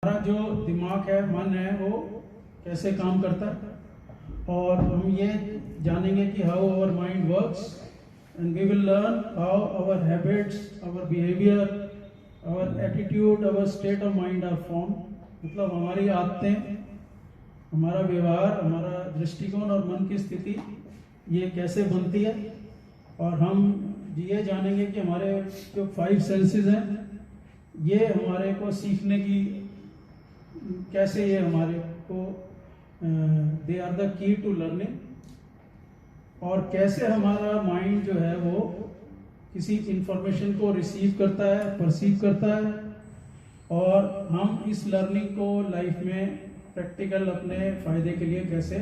हमारा जो दिमाग है, मन है, वो कैसे काम करता है, और हम ये जानेंगे कि how our mind works, and we will learn how our habits, our behaviour, our attitude, our state of mind are form. मतलब हमारी आदतें, हमारा व्यवहार, हमारा दृष्टिकोण और मन की स्थिति ये कैसे बनती है। और हम ये जानेंगे कि हमारे जो 5 सेंसेस हैं ये हमारे को सीखने की कैसे, ये हमारे को they are the key to learning, और कैसे हमारा माइंड जो है वो किसी इंफॉर्मेशन को रिसीव करता है, परसीव करता है, और हम इस लर्निंग को लाइफ में प्रैक्टिकल अपने फायदे के लिए कैसे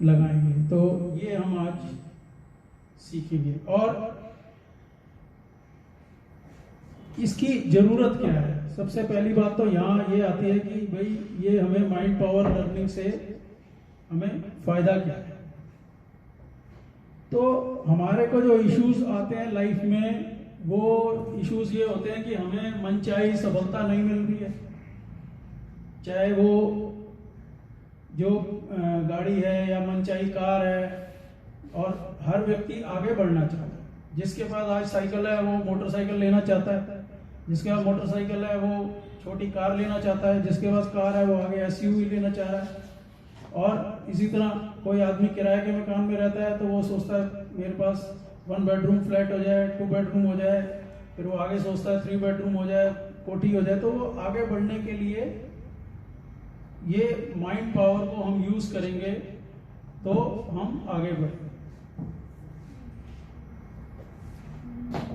लगाएंगे। तो ये हम आज सीखेंगे। और इसकी जरूरत क्या है? सबसे पहली बात तो यहाँ ये आती है कि भाई ये हमें माइंड पावर लर्निंग से हमें फायदा क्या है। तो हमारे को जो इश्यूज आते हैं लाइफ में, वो इश्यूज ये होते हैं कि हमें मनचाही सफलता नहीं मिल रही है। चाहे वो जो गाड़ी है या मनचाही कार है, और हर व्यक्ति आगे बढ़ना चाहता है। जिसके पास आज साइकिल है वो मोटरसाइकिल लेना चाहता है, जिसके पास मोटरसाइकिल है वो छोटी कार लेना चाहता है, जिसके पास कार है वो आगे एसयूवी लेना चाह रहा है। और इसी तरह कोई आदमी किराए के मकान में रहता है तो वो सोचता है मेरे पास 1 बेडरूम फ्लैट हो जाए, 2 बेडरूम हो जाए, फिर वो आगे सोचता है 3 बेडरूम हो जाए, कोठी हो जाए। तो वो आगे बढ़ने के लिए ये माइंड पावर को हम यूज करेंगे तो हम आगे बढ़ेंगे।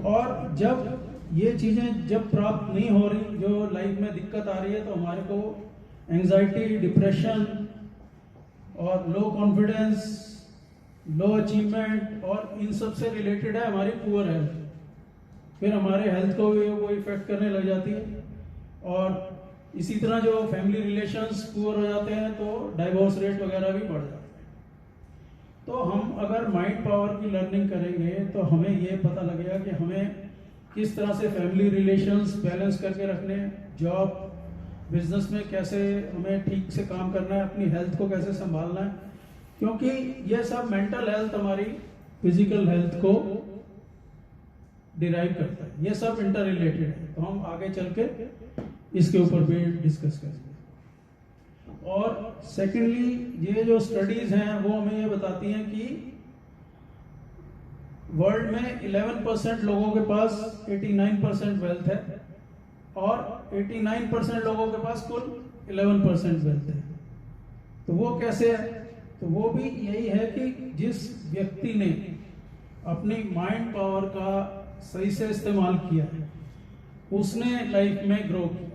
और जब ये चीजें जब प्राप्त नहीं हो रही, जो लाइफ में दिक्कत आ रही है, तो हमारे को एंजाइटी, डिप्रेशन और लो कॉन्फिडेंस, लो अचीवमेंट, और इन सब से रिलेटेड है हमारी पुअर हेल्थ। फिर हमारे हेल्थ को भी वो इफेक्ट करने लग जाती है। और इसी तरह जो फैमिली रिलेशंस पुअर हो जाते हैं तो डाइवोर्स रेट वगैरह भी बढ़ जाते हैं। तो हम अगर माइंड पावर की लर्निंग करेंगे तो हमें ये पता लगेगा कि हमें किस तरह से फैमिली रिलेशंस बैलेंस करके रखने, जॉब बिजनेस में कैसे हमें ठीक से काम करना है, अपनी हेल्थ को कैसे संभालना है। क्योंकि ये सब मेंटल हेल्थ हमारी फिजिकल हेल्थ को डिराइव करता है, ये सब इंटर रिलेटेड है। तो हम आगे चल के इसके ऊपर भी डिस्कस करेंगे। और सेकेंडली ये जो स्टडीज हैं वो हमें ये बताती हैं कि वर्ल्ड में 11% लोगों के पास 89% वेल्थ है, और 89% लोगों के पास कुल 11% वेल्थ है। तो वो कैसे है? तो वो भी यही है कि जिस व्यक्ति ने अपनी माइंड पावर का सही से इस्तेमाल किया है उसने लाइफ में ग्रो किया।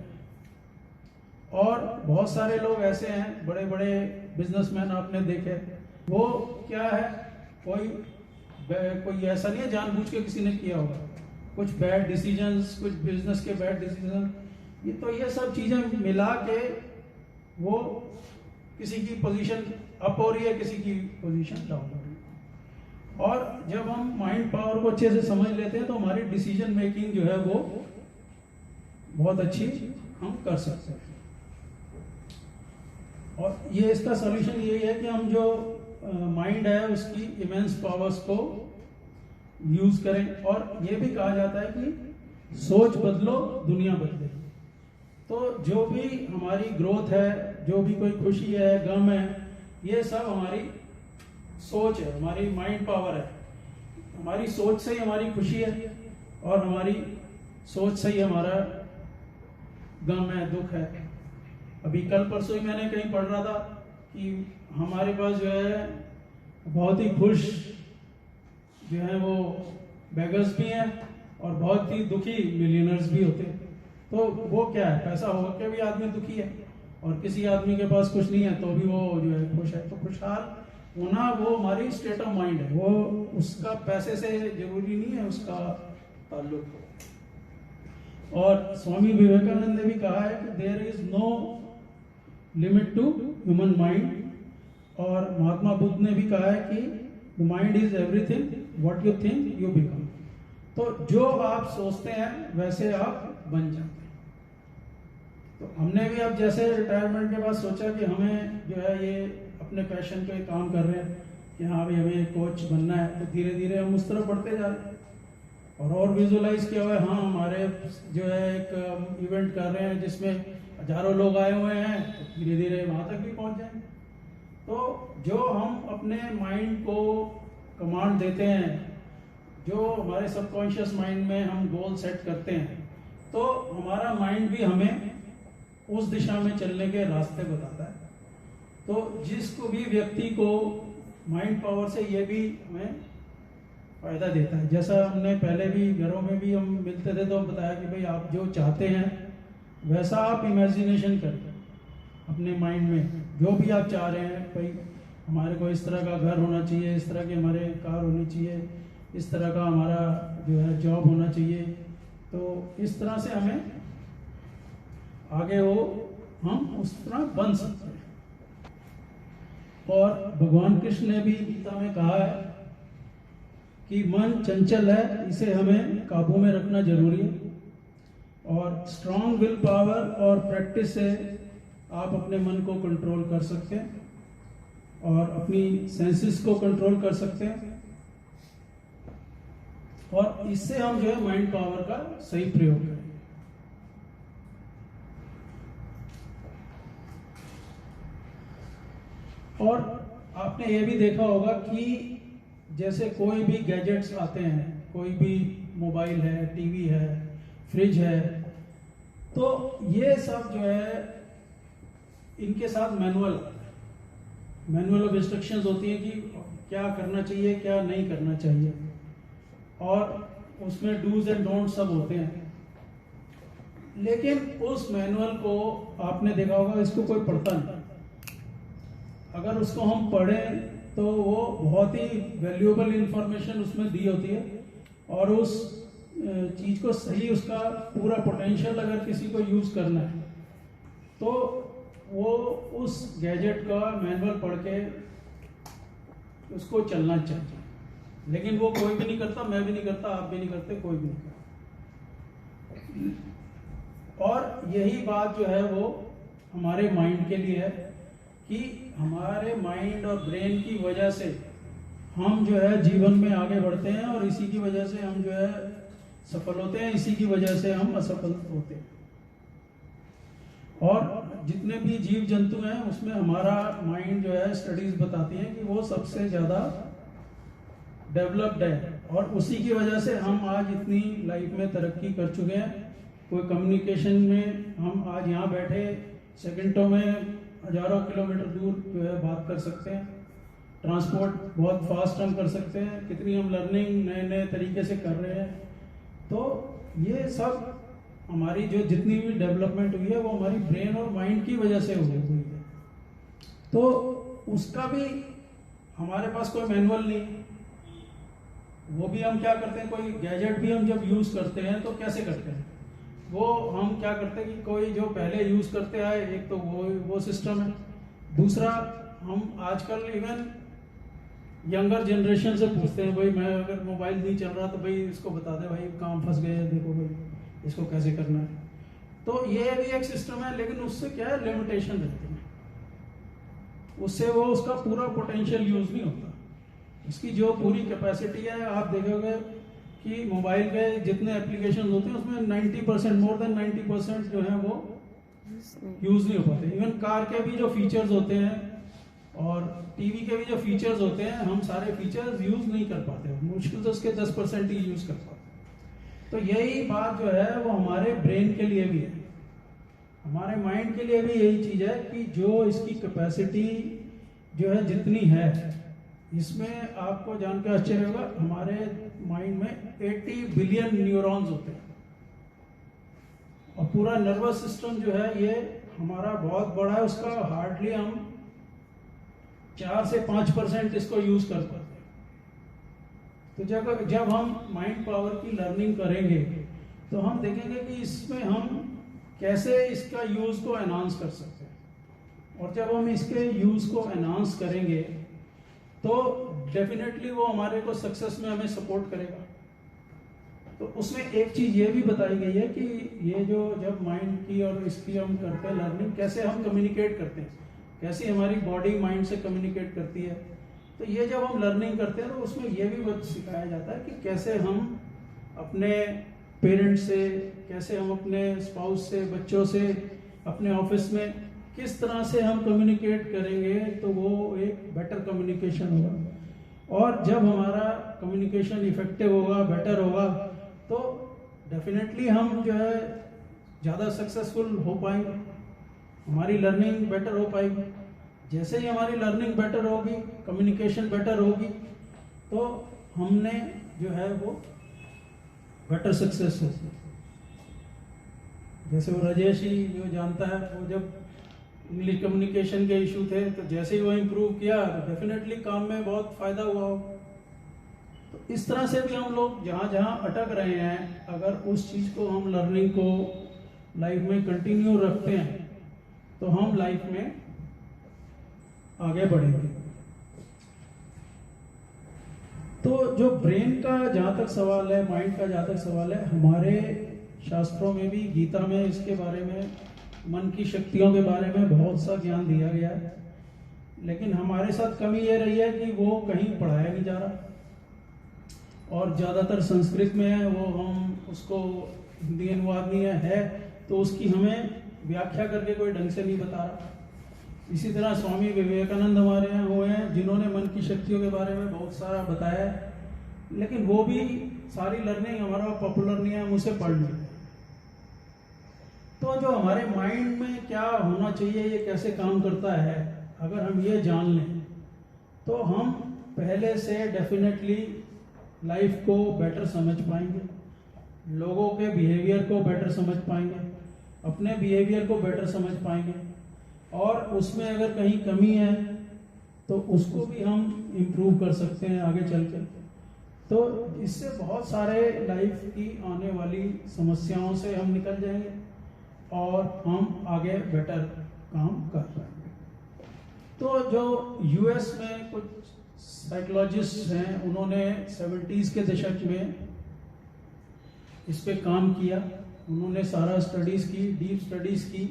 और बहुत सारे लोग ऐसे हैं, बड़े बड़े बिजनेसमैन आपने देखे, वो क्या है, कोई ऐसा नहीं है जानबूझ के किसी ने किया होगा। कुछ बैड डिसीजंस, कुछ बिजनेस के बैड डिसीजन, ये सब चीजें मिला के वो किसी की पोजीशन अप हो रही है, किसी की पोजीशन डाउन हो रही है। और जब हम माइंड पावर को अच्छे से समझ लेते हैं तो हमारी डिसीजन मेकिंग जो है वो बहुत अच्छी हम कर सकते हैं। और ये इसका सॉल्यूशन यही है कि हम जो माइंड है उसकी इमेंस पावर्स को यूज करें। और ये भी कहा जाता है कि सोच बदलो दुनिया बदले। तो जो भी हमारी ग्रोथ है, जो भी कोई खुशी है, गम है, ये सब हमारी सोच है, हमारी माइंड पावर है। हमारी सोच से ही हमारी खुशी है, और हमारी सोच से ही हमारा गम है, दुख है। अभी कल परसों ही मैंने कहीं पढ़ रहा था कि हमारे पास जो है बहुत ही खुश जो है वो बेगर्स भी हैं, और बहुत ही दुखी मिलियनर्स भी होते हैं। तो वो क्या है, पैसा होकर भी आदमी दुखी है, और किसी आदमी के पास कुछ नहीं है तो भी वो जो है खुश है। तो खुशहाल होना वो हमारी स्टेट ऑफ माइंड है, वो उसका पैसे से जरूरी नहीं है उसका ताल्लुक। और स्वामी विवेकानंद ने भी कहा है कि there is no limit to human mind. और महात्मा बुद्ध ने भी कहा है कि the mind is everything, what you think you become. तो जो आप सोचते हैं वैसे आप बन जाते हैं। तो हमने भी अब जैसे रिटायरमेंट के बाद सोचा कि हमें जो है ये अपने पैशन पे काम कर रहे हैं कि हाँ भाई हमें कोच बनना है, तो धीरे धीरे हम उस तरफ बढ़ते जा रहे हैं। और विजुअलाइज किया हुआ है, हाँ हमारे जो है एक इवेंट कर रहे हैं जिसमें हजारों लोग आए हुए हैं, तो धीरे धीरे वहाँ तक भी पहुँच जाएंगे। तो जो हम अपने माइंड को कमांड देते हैं, जो हमारे सबकॉन्शियस माइंड में हम गोल सेट करते हैं, तो हमारा माइंड भी हमें उस दिशा में चलने के रास्ते बताता है। तो जिसको भी व्यक्ति को माइंड पावर से ये भी हमें फायदा देता है। जैसा हमने पहले भी घरों में भी हम मिलते थे तो बताया कि भाई आप जो चाहते हैं वैसा आप इमेजिनेशन करें अपने माइंड में, जो भी आप चाह रहे हैं। भाई हमारे को इस तरह का घर होना चाहिए, इस तरह की हमारे कार होनी चाहिए, इस तरह का हमारा जो है जॉब होना चाहिए, तो इस तरह से हमें आगे हम उस तरह बन सकते हैं। और भगवान कृष्ण ने भी गीता में कहा है कि मन चंचल है, इसे हमें काबू में रखना जरूरी है। और स्ट्रॉन्ग विल पावर और प्रैक्टिस से आप अपने मन को कंट्रोल कर सकते हैं और अपनी सेंसेस को कंट्रोल कर सकते हैं, और इससे हम जो है माइंड पावर का सही प्रयोग करें। और आपने ये भी देखा होगा कि जैसे कोई भी गैजेट्स आते हैं, कोई भी मोबाइल है, टीवी है, फ्रिज है, तो ये सब जो है इनके साथ मैनुअल ऑफ इंस्ट्रक्शंस होती है कि क्या करना चाहिए, क्या नहीं करना चाहिए, और उसमें डूज एंड डोंट सब होते हैं। लेकिन उस मैनुअल को आपने देखा होगा, इसको कोई पढ़ता नहीं। अगर उसको हम पढ़ें तो वो बहुत ही वैल्यूएबल इंफॉर्मेशन उसमें दी होती है, और उस चीज को सही, उसका पूरा पोटेंशियल अगर किसी को यूज करना है तो वो उस गैजेट का मैनुअल पढ़ के उसको चलना चाहिए। लेकिन वो कोई भी नहीं करता, मैं भी नहीं करता, आप भी नहीं करते, कोई भी नहीं करता। और यही बात जो है वो हमारे माइंड के लिए है कि हमारे माइंड और ब्रेन की वजह से हम जो है जीवन में आगे बढ़ते हैं, और इसी की वजह से हम जो है सफल होते हैं, इसी की वजह से हम असफल होते हैं। और जितने भी जीव जंतु हैं उसमें हमारा माइंड जो है स्टडीज बताती हैं कि वो सबसे ज्यादा डेवलप्ड है, और उसी की वजह से हम आज इतनी लाइफ में तरक्की कर चुके हैं। कोई कम्युनिकेशन में हम आज यहाँ बैठे सेकंडों में हजारों किलोमीटर दूर जो है बात कर सकते हैं, ट्रांसपोर्ट बहुत फास्ट हम कर सकते हैं, कितनी हम लर्निंग नए नए तरीके से कर रहे हैं। तो ये सब हमारी जो जितनी भी डेवलपमेंट हुई है वो हमारी ब्रेन और माइंड की वजह से हुई है। तो उसका भी हमारे पास कोई मैनुअल नहीं, वो भी हम क्या करते हैं, कोई गैजेट भी हम जब यूज करते हैं तो कैसे करते हैं, वो हम क्या करते हैं कि कोई जो पहले यूज करते आए, एक तो वो सिस्टम है। दूसरा, हम आजकल इवन यंगर जनरेशन से पूछते हैं, भाई मैं अगर मोबाइल नहीं चल रहा तो भाई इसको बता दे, भाई काम फंस गए, देखो भाई इसको कैसे करना है। तो ये भी एक सिस्टम है, लेकिन उससे क्या है, लिमिटेशन रहती है, उससे वो उसका पूरा पोटेंशियल यूज नहीं होता। इसकी जो पूरी कैपेसिटी है, आप देखोगे कि मोबाइल के जितने एप्लीकेशन होते हैं उसमें 90%, मोर देन 90% जो है वो यूज नहीं हो पाते। इवन कार के भी जो फीचर्स होते हैं और टीवी के भी जो फीचर्स होते हैं, हम सारे फीचर्स यूज नहीं कर पाते, मुश्किल से उसके 10% ही यूज कर पाते। तो यही बात जो है वो हमारे ब्रेन के लिए भी है, हमारे माइंड के लिए भी यही चीज है कि जो इसकी कैपेसिटी जो है जितनी है, इसमें आपको जानकर आश्चर्य होगा, हमारे माइंड में 80 बिलियन न्यूरॉन्स होते हैं, और पूरा नर्वस सिस्टम जो है ये हमारा बहुत बड़ा है, उसका हार्डली हम 4 से 5% इसको यूज कर पाते हैं। तो जब हम माइंड पावर की लर्निंग करेंगे तो हम देखेंगे कि इसमें हम कैसे इसका यूज को एनहांस कर सकते हैं, और जब हम इसके यूज को एनहांस करेंगे तो डेफिनेटली वो हमारे को सक्सेस में हमें सपोर्ट करेगा। तो उसमें एक चीज ये भी बताई गई है कि ये जो जब माइंड की और इसकी हम करते हैं लर्निंग, कैसे हम कम्युनिकेट करते हैं, कैसे हमारी बॉडी माइंड से कम्युनिकेट करती है। तो ये जब हम लर्निंग करते हैं तो उसमें ये भी बहुत सिखाया जाता है कि कैसे हम अपने पेरेंट्स से, कैसे हम अपने स्पाउस से, बच्चों से, अपने ऑफिस में किस तरह से हम कम्युनिकेट करेंगे तो वो एक बेटर कम्युनिकेशन होगा। और जब हमारा कम्युनिकेशन इफेक्टिव होगा, बेटर होगा, तो डेफिनेटली हम जो है ज़्यादा सक्सेसफुल हो पाएंगे, हमारी लर्निंग बेटर हो पाएगी। जैसे ही हमारी लर्निंग बेटर होगी, कम्युनिकेशन बेटर होगी, तो हमने जो है वो बेटर सक्सेस होगी। जैसे वो राजेश ही जो जानता है, वो जब इंग्लिश कम्युनिकेशन के इशू थे तो जैसे ही वो इम्प्रूव किया तो डेफिनेटली काम में बहुत फायदा हुआ हो। तो इस तरह से भी हम लोग जहाँ जहाँ अटक रहे हैं, अगर उस चीज़ को हम लर्निंग को लाइफ में कंटिन्यू रखते हैं तो हम लाइफ में आगे बढ़ेंगे। तो जो ब्रेन का जहाँ तक सवाल है, माइंड का जहाँ तक सवाल है, हमारे शास्त्रों में भी, गीता में इसके बारे में, मन की शक्तियों के बारे में बहुत सा ज्ञान दिया गया है। लेकिन हमारे साथ कमी ये रही है कि वो कहीं पढ़ाया नहीं जा रहा, और ज़्यादातर संस्कृत में है, वो हम उसको हिंदी अनुवाद नहीं है तो उसकी हमें व्याख्या करके कोई ढंग से नहीं बता रहा। इसी तरह स्वामी विवेकानंद हमारे यहाँ हुए हैं, जिन्होंने मन की शक्तियों के बारे में बहुत सारा बताया है, लेकिन वो भी सारी लर्निंग हमारा पॉपुलर नहीं है, हम उसे पढ़ लेते हैं। तो जो हमारे माइंड में क्या होना चाहिए, ये कैसे काम करता है, अगर हम ये जान लें तो हम पहले से डेफिनेटली लाइफ को बेटर समझ पाएंगे, लोगों के बिहेवियर को बेटर समझ पाएंगे, अपने बिहेवियर को बेटर समझ पाएंगे, और उसमें अगर कहीं कमी है तो उसको भी हम इम्प्रूव कर सकते हैं आगे चल कर। तो इससे बहुत सारे लाइफ की आने वाली समस्याओं से हम निकल जाएंगे और हम आगे बेटर काम कर पाएंगे। तो जो यूएस में कुछ साइकोलॉजिस्ट हैं, उन्होंने 70s के दशक में इस पे काम किया। उन्होंने सारा स्टडीज़ की, डीप स्टडीज़ की,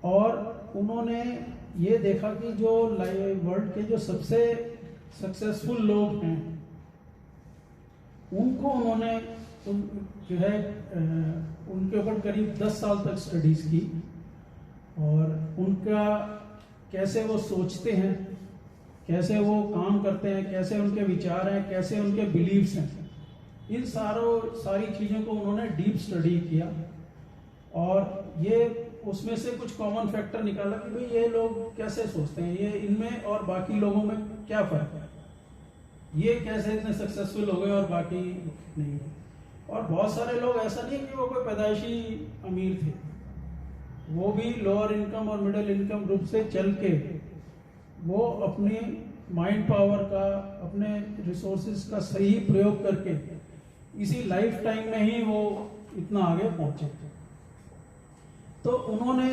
और उन्होंने ये देखा कि जो वर्ल्ड के जो सबसे सक्सेसफुल लोग हैं, उनको उन्होंने जो है उनके ऊपर करीब 10 साल तक स्टडीज़ की, और उनका कैसे वो सोचते हैं, कैसे वो काम करते हैं, कैसे उनके विचार हैं, कैसे उनके बिलीव्स हैं, इन सारी चीज़ों को उन्होंने डीप स्टडी किया। और ये उसमें से कुछ कॉमन फैक्टर निकाला कि भाई ये लोग कैसे सोचते हैं, ये इनमें और बाकी लोगों में क्या फ़र्क है, ये कैसे इतने सक्सेसफुल हो गए और बाकी नहीं। और बहुत सारे लोग, ऐसा नहीं कि वो कोई पैदाइशी अमीर थे, वो भी लोअर इनकम और मिडिल इनकम ग्रुप से चल के वो अपनी माइंड पावर का, अपने रिसोर्सेज का सही प्रयोग करके इसी लाइफ टाइम में ही वो इतना आगे पहुंचे। तो उन्होंने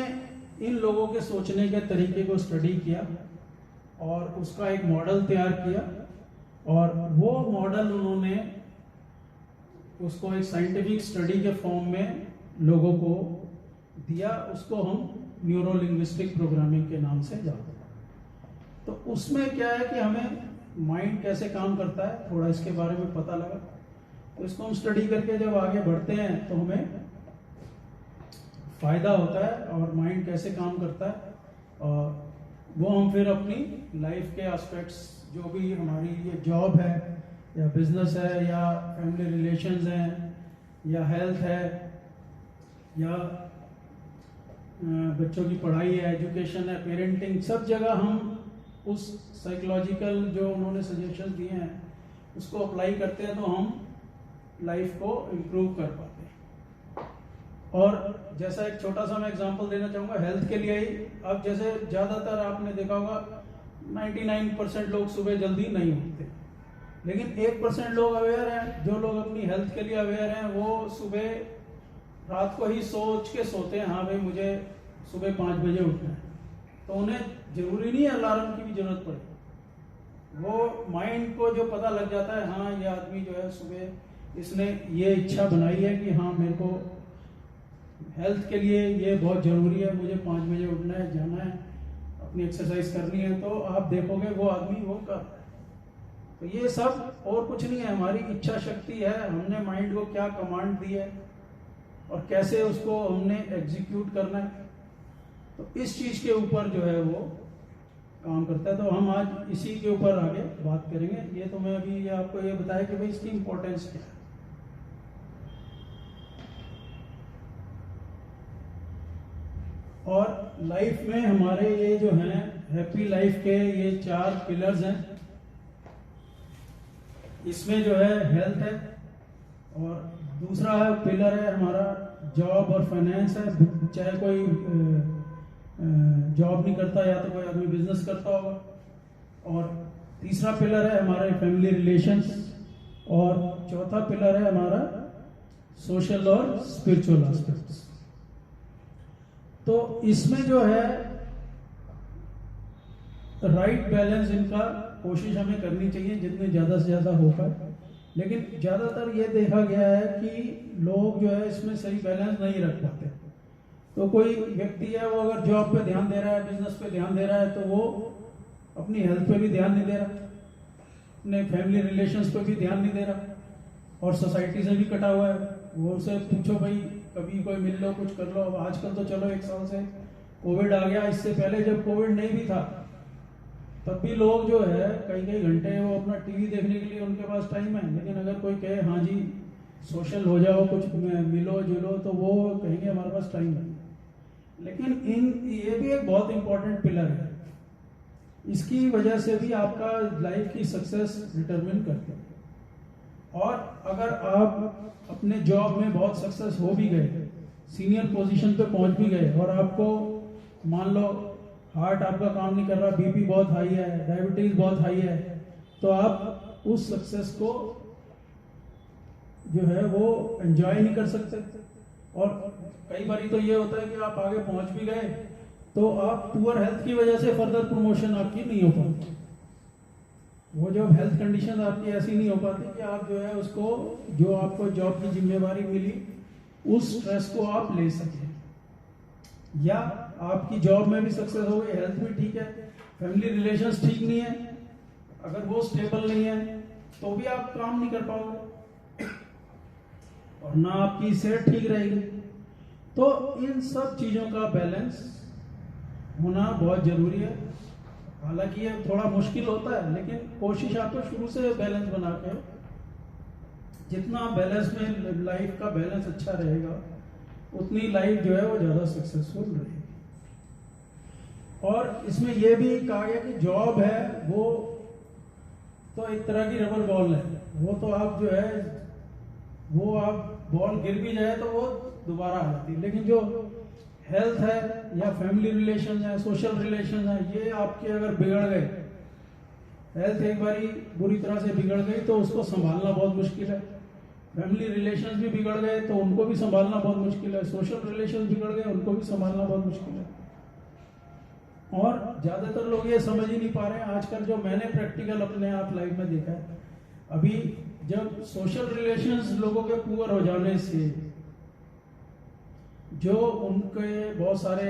इन लोगों के सोचने के तरीके को स्टडी किया और उसका एक मॉडल तैयार किया, और वो मॉडल उन्होंने उसको एक साइंटिफिक स्टडी के फॉर्म में लोगों को दिया। उसको हम न्यूरो लिंग्विस्टिक प्रोग्रामिंग के नाम से जानते हैं। तो उसमें क्या है कि हमें माइंड कैसे काम करता है, थोड़ा इसके बारे में पता लगा। तो इसको हम स्टडी करके जब आगे बढ़ते हैं तो हमें फायदा होता है, और माइंड कैसे काम करता है, और वो हम फिर अपनी लाइफ के एस्पेक्ट्स, जो भी हमारी ये जॉब है या बिजनेस है या फैमिली रिलेशंस हैं या हेल्थ है या बच्चों की पढ़ाई है, एजुकेशन है, पेरेंटिंग, सब जगह हम उस साइकोलॉजिकल जो उन्होंने सजेशन दिए हैं उसको अप्लाई करते हैं तो हम लाइफ को इम्प्रूव कर पाते हैं। और जैसा एक छोटा सा मैं एग्जांपल देना चाहूँगा हेल्थ के लिए ही। अब जैसे ज़्यादातर आपने देखा होगा 99% लोग सुबह जल्दी नहीं उठते, लेकिन 1% लोग अवेयर हैं। जो लोग अपनी हेल्थ के लिए अवेयर हैं वो सुबह रात को ही सोच के सोते हैं, हाँ भाई मुझे सुबह 5 बजे उठना है, तो उन्हें जरूरी नहीं है अलार्म की भी जरूरत पड़े। वो माइंड को जो पता लग जाता है, हाँ ये आदमी जो है सुबह इसने ये इच्छा बनाई है कि हाँ मेरे को हेल्थ के लिए ये बहुत ज़रूरी है, मुझे 5 बजे उठना है, जाना है, अपनी एक्सरसाइज करनी है, तो आप देखोगे वो आदमी वो कर रहा है। तो ये सब और कुछ नहीं है, हमारी इच्छा शक्ति है, हमने माइंड को क्या कमांड दी है और कैसे उसको हमने एग्जीक्यूट करना है। तो इस चीज़ के ऊपर जो है वो काम करता है। तो हम आज इसी के ऊपर आगे बात करेंगे। ये तो मैं अभी आपको ये बताया कि भाई इसकी इंपॉर्टेंस क्या है। और लाइफ में हमारे ये जो हैं हैप्पी लाइफ के ये 4 पिलर्स हैं। इसमें जो है हेल्थ है, और दूसरा है पिलर है हमारा जॉब और फाइनेंस है, चाहे कोई जॉब नहीं करता या तो कोई आदमी बिजनेस करता होगा। और तीसरा पिलर है हमारे फैमिली रिलेशंस, और चौथा पिलर है हमारा सोशल और स्पिरिचुअल एस्पेक्ट्स। तो इसमें जो है राइट बैलेंस इनका कोशिश हमें करनी चाहिए जितने ज़्यादा से ज़्यादा हो पाए। लेकिन ज़्यादातर ये देखा गया है कि लोग जो है इसमें सही बैलेंस नहीं रख पाते। तो कोई व्यक्ति है वो अगर जॉब पे ध्यान दे रहा है, बिजनेस पे ध्यान दे रहा है, तो वो अपनी हेल्थ पे भी ध्यान नहीं दे रहा, अपने फैमिली रिलेशंस पे भी ध्यान नहीं दे रहा, और सोसाइटी से भी कटा हुआ है। वो उसे पूछो भाई कभी कोई मिल लो, कुछ कर लो। अब आजकल तो चलो 1 साल से कोविड आ गया, इससे पहले जब कोविड नहीं भी था तब भी लोग जो है कई घंटे वो अपना टीवी देखने के लिए उनके पास टाइम है। लेकिन अगर कोई कहे हाँ जी सोशल हो जाओ, कुछ मिलो जुलो, तो वो कहेंगे हमारे पास टाइम नहीं। लेकिन ये भी एक बहुत इंपॉर्टेंट पिलर है, इसकी वजह से भी आपका लाइफ की सक्सेस डिटरमिन करते हैं। और अगर आप अपने जॉब में बहुत सक्सेस हो भी गए, सीनियर पोजीशन पे पहुंच भी गए, और आपको मान लो हार्ट आपका काम नहीं कर रहा, बीपी बहुत हाई है, डायबिटीज बहुत हाई है, तो आप उस सक्सेस को जो है वो एंजॉय नहीं कर सकते। और कई बार तो ये होता है कि आप आगे पहुंच भी गए तो आप पुअर हेल्थ की वजह से फर्दर प्रमोशन आपकी नहीं हो पाती। वो जब हेल्थ कंडीशन आपकी ऐसी नहीं हो पाती कि आप जो है उसको, जो आपको जॉब की जिम्मेवारी मिली, उस स्ट्रेस को आप ले सकें, या आपकी जॉब में भी सक्सेस हो गई, हेल्थ भी ठीक है, फैमिली रिलेशंस ठीक नहीं है, अगर वो स्टेबल नहीं है तो भी आप काम नहीं कर पाओगे, और ना आपकी सेहत ठीक रहेगी। तो इन सब चीजों का बैलेंस होना बहुत जरूरी है। हालांकि ये थोड़ा मुश्किल होता है, लेकिन कोशिश आपको शुरू से बैलेंस बना के, जितना बैलेंस में लाइफ का बैलेंस अच्छा रहेगा उतनी लाइफ जो है वो ज्यादा सक्सेसफुल रहेगी। और इसमें यह भी कहा गया कि जॉब है वो तो एक तरह की रबर बॉल है, वो तो आप जो है वो आप बॉल गिर भी जाए तो वो दोबारा आ जाती है। लेकिन जो हेल्थ है या फैमिली रिलेशन है, सोशल रिलेशन है, ये आपके अगर बिगड़ गए, हेल्थ एक बारी बुरी तरह से बिगड़ गई तो उसको संभालना बहुत मुश्किल है। फैमिली रिलेशंस भी बिगड़ गए तो उनको भी संभालना बहुत मुश्किल है। सोशल रिलेशन बिगड़ गए उनको भी संभालना बहुत मुश्किल है। और ज्यादातर लोग ये समझ ही नहीं पा रहे हैं आजकल, जो मैंने प्रैक्टिकल अपने आप लाइफ में देखा है। अभी जब सोशल रिलेशंस लोगों के पुअर हो जाने से जो उनके बहुत सारे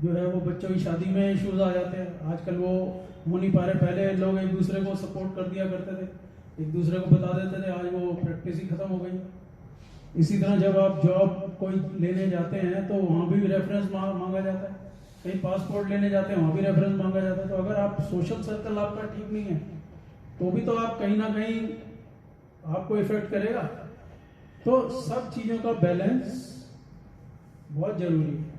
जो है वो बच्चों की शादी में इश्यूज आ जाते हैं। आजकल वो हो नहीं पा रहे। पहले लोग एक दूसरे को सपोर्ट कर दिया करते थे, एक दूसरे को बता देते थे, आज वो प्रैक्टिस ही खत्म हो गई। इसी तरह जब आप जॉब कोई लेने जाते हैं तो वहाँ भी रेफरेंस मांगा जाता है, कहीं पासपोर्ट लेने जाते हैं वहाँ भी रेफरेंस मांगा जाता है। तो अगर आप सोशल सर्कल आपका ठीक नहीं है तो भी तो आप कहीं ना कहीं आपको इफेक्ट करेगा। तो सब चीज़ों का बैलेंस बहुत जरूरी है।